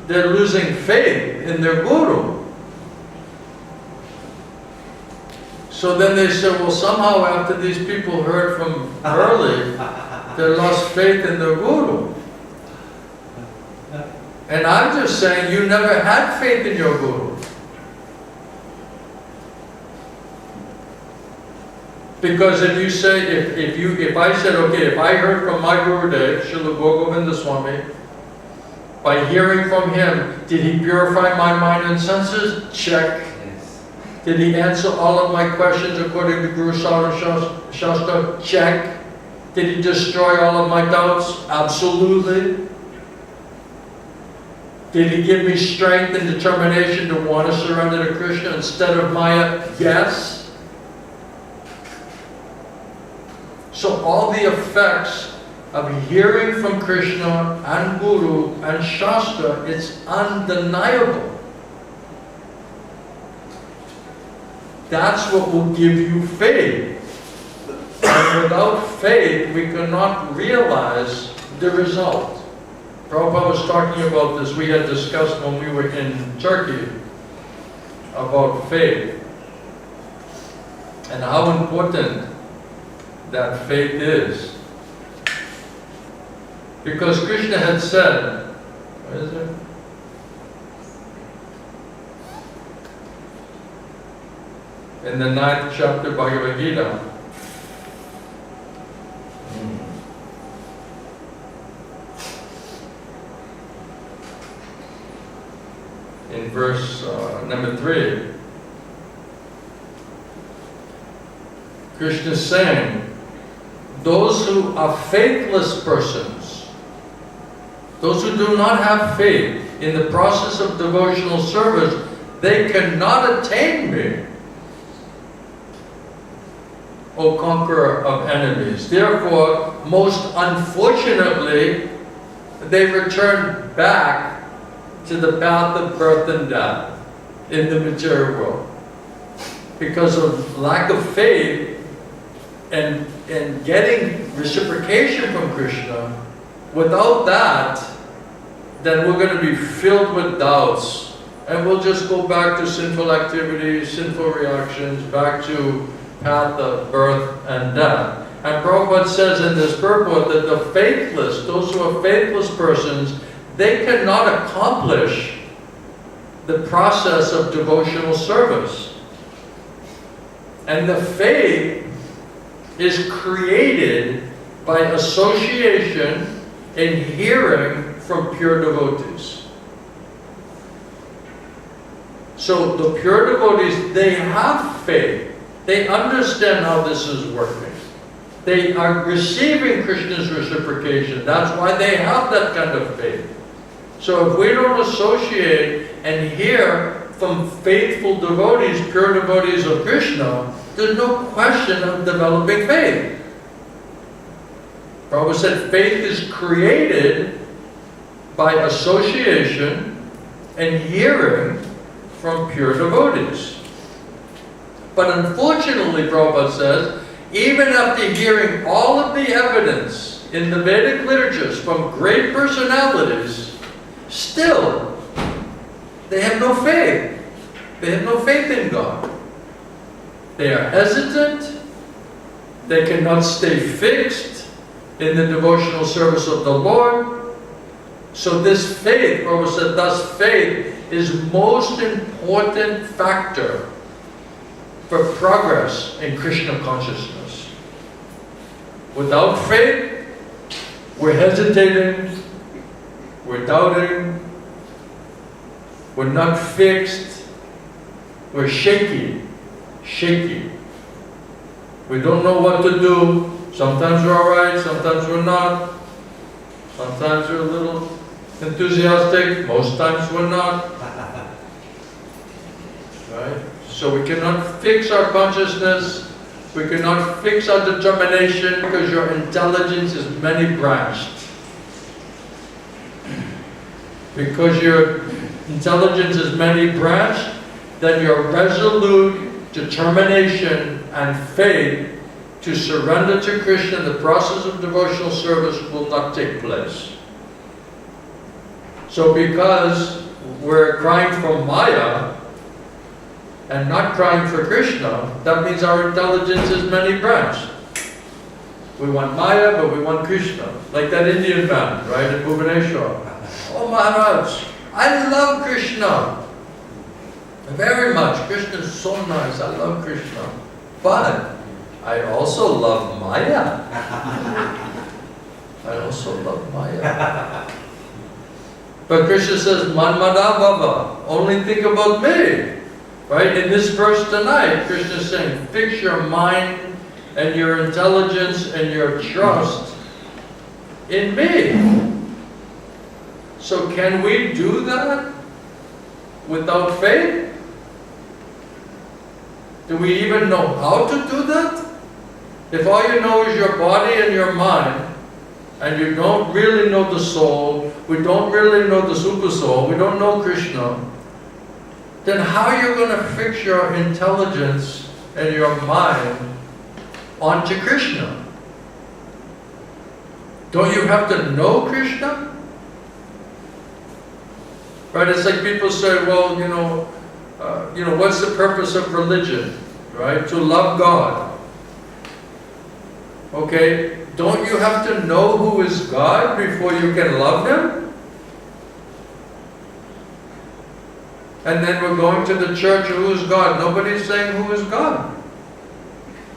[SPEAKER 4] they're losing faith in their guru. So then they say, well, somehow after these people heard from Murali, they lost faith in their guru. And I'm just saying, you never had faith in your guru. Because if you say, if I said, okay, if I heard from my Gurudev, Srila Govinda Swami, by hearing from him, did he purify my mind and senses? Check.
[SPEAKER 5] Yes.
[SPEAKER 4] Did he answer all of my questions according to Guru Sadhu Shastra? Check. Did he destroy all of my doubts? Absolutely. Did he give me strength and determination to want to surrender to Krishna instead of Maya? Yes. So all the effects of hearing from Krishna and Guru and Shastra, it's undeniable. That's what will give you faith. And without faith, we cannot realize the result. Prabhupada was talking about this, we had discussed when we were in Turkey about faith and how important that faith is. Because Krishna had said, what is it? In the 9th chapter of Bhagavad Gita, in verse number 3, Krishna is saying, those who are faithless persons, those who do not have faith in the process of devotional service, they cannot attain me, O conqueror of enemies. Therefore, most unfortunately, they return back to the path of birth and death in the material world. Because of lack of faith and getting reciprocation from Krishna, without that, then we're going to be filled with doubts. And we'll just go back to sinful activities, sinful reactions, back to path of birth and death. And Prabhupada says in this purport that the faithless, those who are faithless persons, they cannot accomplish the process of devotional service. And the faith is created by association and hearing from pure devotees. So the pure devotees, they have faith. They understand how this is working. They are receiving Krishna's reciprocation. That's why they have that kind of faith. So if we don't associate and hear from faithful devotees, pure devotees of Krishna, there's no question of developing faith. Prabhupada said faith is created by association and hearing from pure devotees. But unfortunately, Prabhupada says, even after hearing all of the evidence in the Vedic literatures from great personalities, still, they have no faith. They have no faith in God. They are hesitant. They cannot stay fixed in the devotional service of the Lord. So this faith, Prabhupada said, thus faith is most important factor for progress in Krishna consciousness. Without faith, we're hesitating, we're doubting, we're not fixed, we're shaky. We don't know what to do. Sometimes we're alright, sometimes we're not. Sometimes we're a little enthusiastic, most times we're not. Right? So we cannot fix our consciousness, we cannot fix our determination because your intelligence is many-branched. Because your intelligence is many-branched, then your resolute determination and faith to surrender to Krishna in the process of devotional service will not take place. So because we're crying for Maya and not crying for Krishna, that means our intelligence is many-branched. We want Maya, but we want Krishna. Like that Indian man, right, in Bhubaneswar. Oh Maharaj, I love Krishna very much. Krishna is so nice. I love Krishna. But I also love Maya. I also love Maya. But Krishna says, Manmada Baba, only think about me. Right? In this verse tonight, Krishna is saying, fix your mind and your intelligence and your trust in me. So can we do that without faith? Do we even know how to do that? If all you know is your body and your mind, and you don't really know the soul, we don't really know the super soul, we don't know Krishna, then how are you going to fix your intelligence and your mind onto Krishna? Don't you have to know Krishna? Right? It's like people say, well, what's the purpose of religion? Right? To love God. Okay, don't you have to know who is God before you can love Him? And then we're going to the church, who is God? Nobody's saying who is God.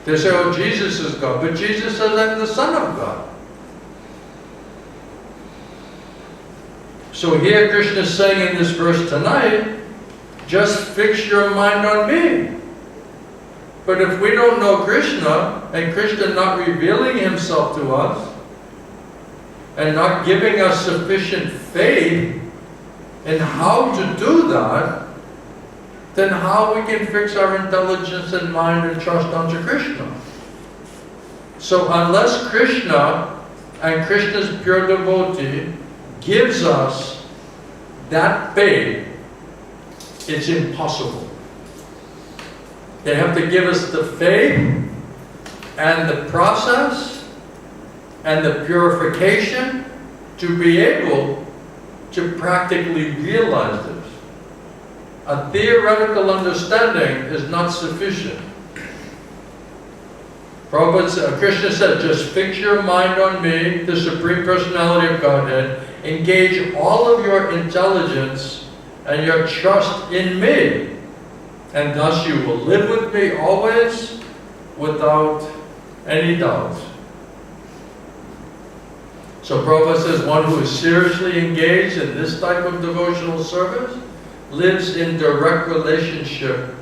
[SPEAKER 4] They say, oh, Jesus is God. But Jesus says, I'm the Son of God. So here Krishna is saying in this verse tonight, just fix your mind on me. But if we don't know Krishna, and Krishna not revealing Himself to us, and not giving us sufficient faith in how to do that, then how we can fix our intelligence and mind and trust onto Krishna? So unless Krishna and Krishna's pure devotee gives us that faith, it's impossible. They have to give us the faith and the process and the purification to be able to practically realize this. A theoretical understanding is not sufficient. Krishna said, just fix your mind on me, the Supreme Personality of Godhead, engage all of your intelligence and your trust in me, and thus you will live with me always without any doubt. So Prabhupada says one who is seriously engaged in this type of devotional service lives in direct relationship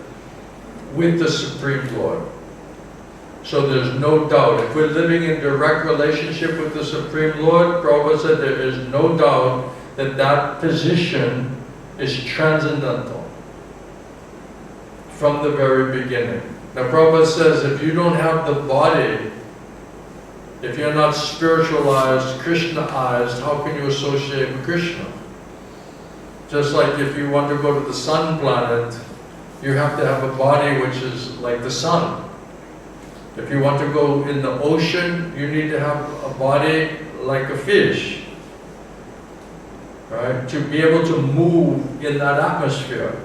[SPEAKER 4] with the Supreme Lord. So there's no doubt. If we're living in direct relationship with the Supreme Lord, Prabhupada said there is no doubt that that position is transcendental from the very beginning. Now Prabhupada says if you don't have the body, if you're not spiritualized, Krishnaized, how can you associate with Krishna? Just like if you want to go to the sun planet, you have to have a body which is like the sun. If you want to go in the ocean, you need to have a body like a fish, right? To be able to move in that atmosphere.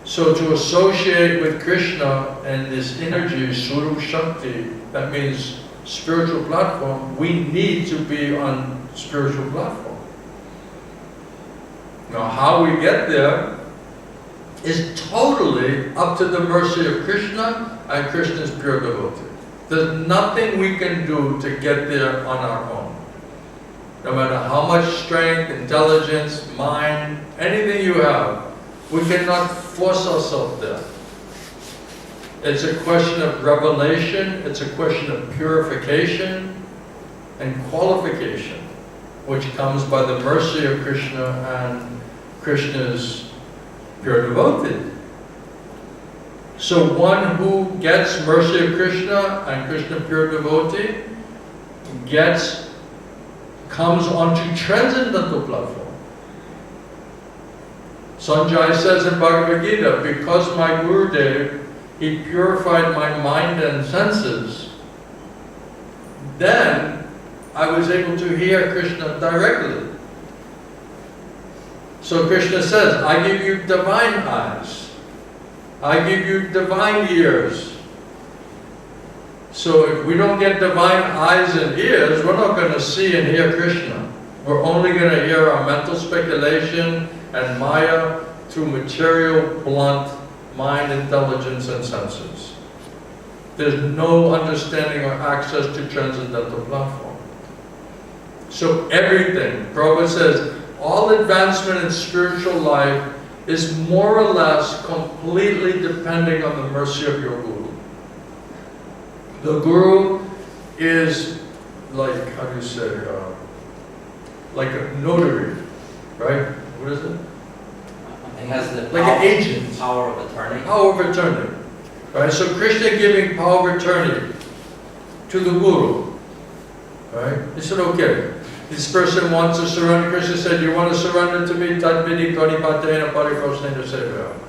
[SPEAKER 4] So to associate with Krishna and this energy, Swarup Shakti, that means spiritual platform, we need to be on spiritual platform. Now how we get there is totally up to the mercy of Krishna and Krishna's pure devotee. There's nothing we can do to get there on our own. No matter how much strength, intelligence, mind, anything you have, we cannot force ourselves there. It's a question of revelation, it's a question of purification and qualification, which comes by the mercy of Krishna and Krishna's pure devotee. So one who gets mercy of Krishna and Krishna pure devotee comes onto transcendental platform. Sanjay says in Bhagavad Gita, because my Gurudev, he purified my mind and senses, then I was able to hear Krishna directly. So Krishna says, I give you divine eyes. I give you divine ears. So if we don't get divine eyes and ears, we're not going to see and hear Krishna. We're only going to hear our mental speculation and Maya through material, blunt mind, intelligence, and senses. There's no understanding or access to transcendental platform. So everything, Prabhupada says, all advancement in spiritual life is more or less completely depending on the mercy of your Guru. The Guru is like, how do you say, like a notary, right? What is it?
[SPEAKER 5] He has the
[SPEAKER 4] Like an agent.
[SPEAKER 5] power of attorney.
[SPEAKER 4] Power of attorney. Right? So Krishna giving power of attorney to the Guru. Right? He said, okay, this person wants to surrender. Krishna said, you want to surrender to me? Tadvidi pranipatena pariprasnena sevaya.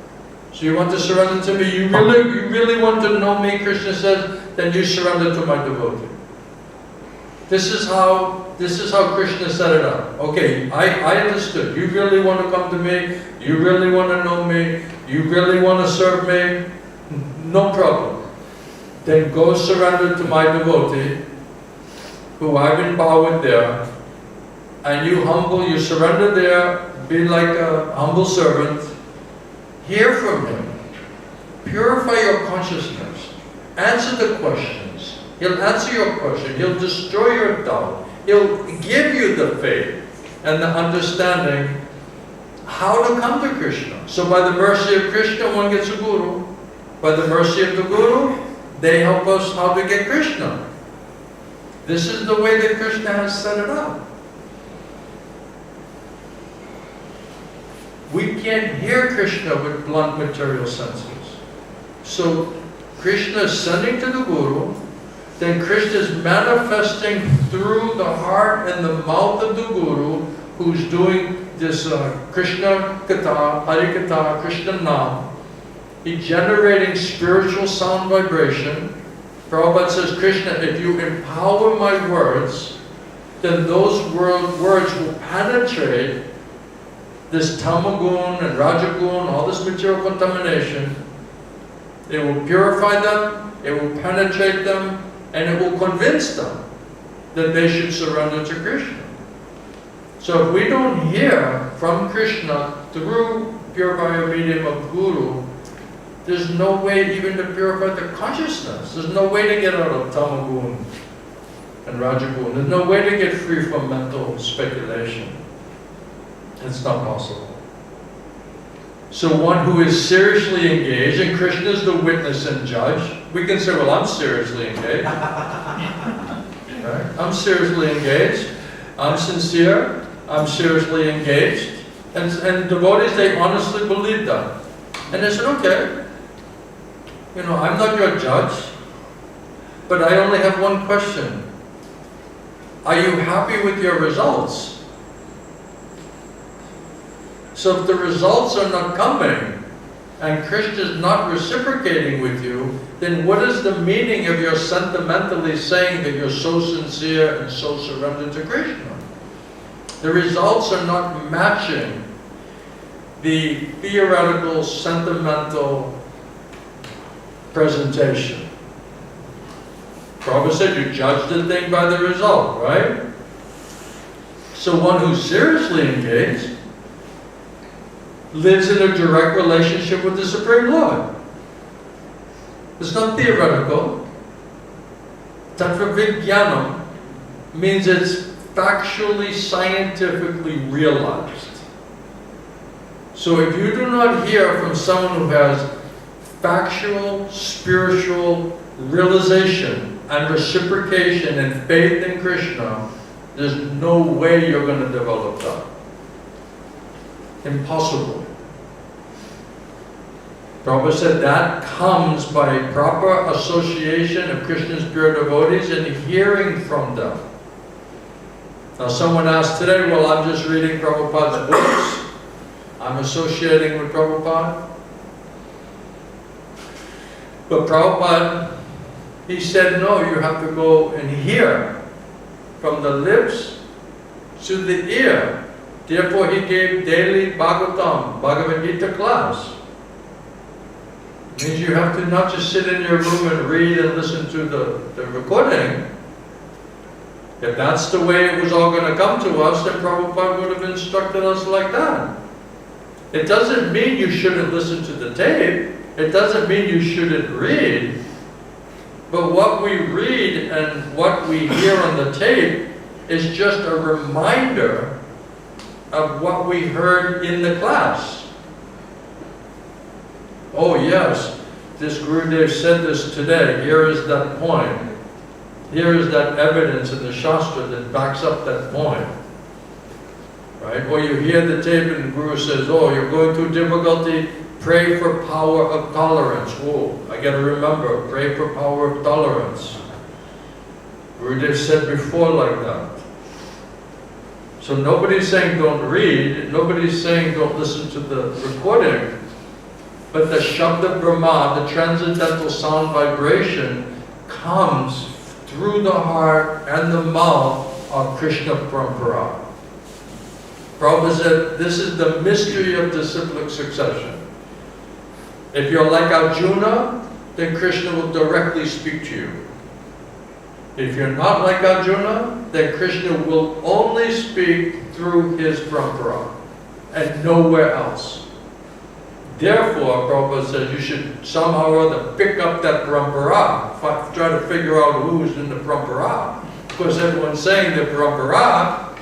[SPEAKER 4] So you want to surrender to me? You really want to know me? Krishna says, then you surrender to my devotee. This is how Krishna set it up. Okay, I understood. You really want to come to me? You really want to know me? You really want to serve me? No problem. Then go surrender to my devotee, who I've empowered there, and you surrender there, be like a humble servant, hear from him, purify your consciousness, answer the questions. He'll answer your question, he'll destroy your doubt, he'll give you the faith and the understanding how to come to Krishna. So by the mercy of Krishna, one gets a Guru. By the mercy of the Guru, they help us how to get Krishna. This is the way that Krishna has set it up. We can't hear Krishna with blunt material senses. So Krishna is sending to the Guru, then Krishna is manifesting through the heart and the mouth of the Guru, who's doing this krishna-katha, harikatha, Krishna Nam. He's generating spiritual sound vibration. Prabhupada says, Krishna, if you empower my words, then those words will penetrate this tamagun and rajagun, all this material contamination. It will purify them, it will penetrate them, and it will convince them that they should surrender to Krishna. So if we don't hear from Krishna through purifying medium of Guru, there's no way even to purify the consciousness. There's no way to get out of tamagun and rajagun. There's no way to get free from mental speculation. It's not possible. So one who is seriously engaged, and Krishna is the witness and judge, we can say, well, I'm seriously engaged. Right? I'm seriously engaged. I'm sincere. I'm seriously engaged. And devotees, they honestly believe that. And they said, okay, I'm not your judge, but I only have one question. Are you happy with your results? So if the results are not coming, and Krishna is not reciprocating with you, then what is the meaning of your sentimentally saying that you're so sincere and so surrendered to Krishna? The results are not matching the theoretical, sentimental presentation. Prabhupada said you judge the thing by the result, right? So one who's seriously engaged lives in a direct relationship with the Supreme Lord. It's not theoretical. Tattva Vijnanam means it's factually, scientifically realized. So if you do not hear from someone who has factual, spiritual realization and reciprocation and faith in Krishna, there's no way you're going to develop that. Impossible. Prabhupada said that comes by proper association of Krishna's pure devotees and hearing from them. Now someone asked today, well, I'm just reading Prabhupada's books. I'm associating with Prabhupada. But Prabhupada, he said, no, you have to go and hear from the lips to the ear. Therefore he gave daily Bhagavatam, Bhagavad Gita class. It means you have to not just sit in your room and read and listen to the recording. If that's the way it was all going to come to us, then Prabhupada would have instructed us like that. It doesn't mean you shouldn't listen to the tape. It doesn't mean you shouldn't read. But what we read and what we hear on the tape is just a reminder of what we heard in the class. Oh yes, this Gurudev said this today. Here is that point. Here is that evidence in the Shastra that backs up that point. Right? Or you hear the tape and the Guru says, oh, you're going through difficulty, pray for power of tolerance. Whoa, I got to remember, pray for power of tolerance. Gurudev said before like that. So nobody's saying don't read, nobody's saying don't listen to the recording, but the Shabda Brahma, the transcendental sound vibration, comes through the heart and the mouth of Krishna Parampara. Prabhupada said, this is the mystery of disciplic succession. If you're like Arjuna, then Krishna will directly speak to you. If you're not like Arjuna, then Krishna will only speak through his parampara and nowhere else. Therefore, Prabhupada says you should somehow or other pick up that parampara, try to figure out who's in the parampara. Of course, everyone's saying the parampara,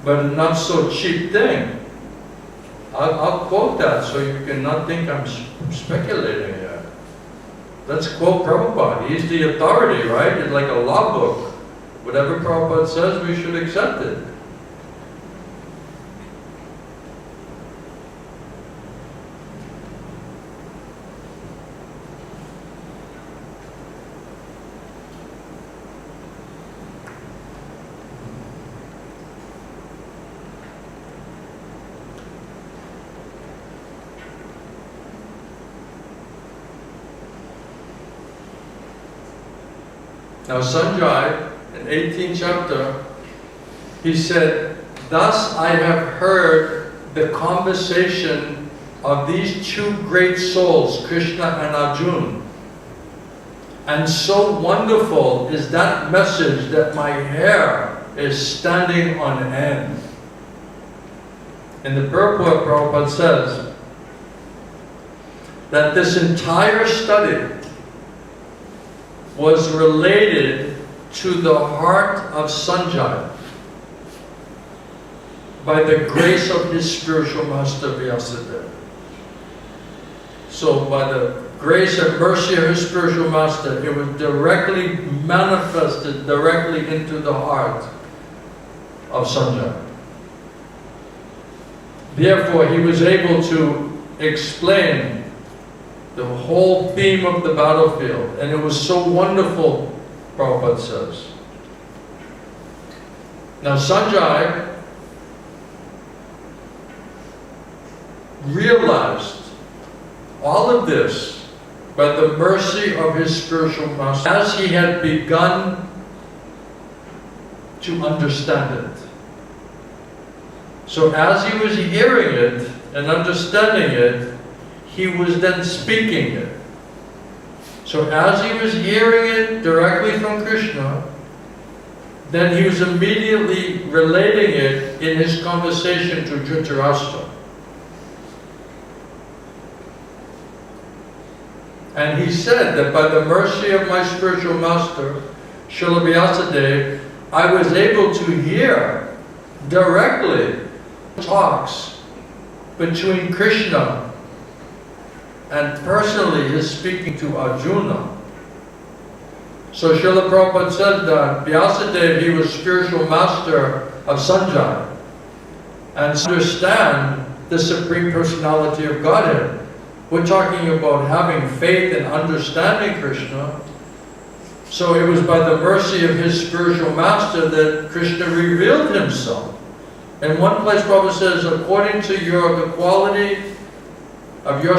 [SPEAKER 4] but a not so cheap thing. I'll quote that so you cannot think I'm speculating here. Let's quote Prabhupada. He's the authority, right? It's like a law book. Whatever Prabhupada says, we should accept it. Now Sanjay, in 18th chapter, he said, thus I have heard the conversation of these two great souls, Krishna and Arjuna. And so wonderful is that message that my hair is standing on end. In the purport, Prabhupada says that this entire study was related to the heart of Sanjay by the grace of his spiritual master Vyasadeva. So by the grace and mercy of his spiritual master, it was directly manifested directly into the heart of Sanjay. Therefore, he was able to explain the whole theme of the battlefield. And it was so wonderful, Prabhupada says. Now Sanjay realized all of this by the mercy of his spiritual master, as he had begun to understand it. So as he was hearing it and understanding it, he was then speaking it. So as he was hearing it directly from Krishna, then he was immediately relating it in his conversation to Dhritarashtra. And he said that by the mercy of my spiritual master, Srila Vyasadeva, I was able to hear directly talks between Krishna and personally his speaking to Arjuna. So Srila Prabhupada said that Vyasadeva, he was spiritual master of Sanjaya and understand the Supreme Personality of Godhead. We're talking about having faith and understanding Krishna. So it was by the mercy of his spiritual master that Krishna revealed himself. In one place, Prabhupada says, according to the quality of your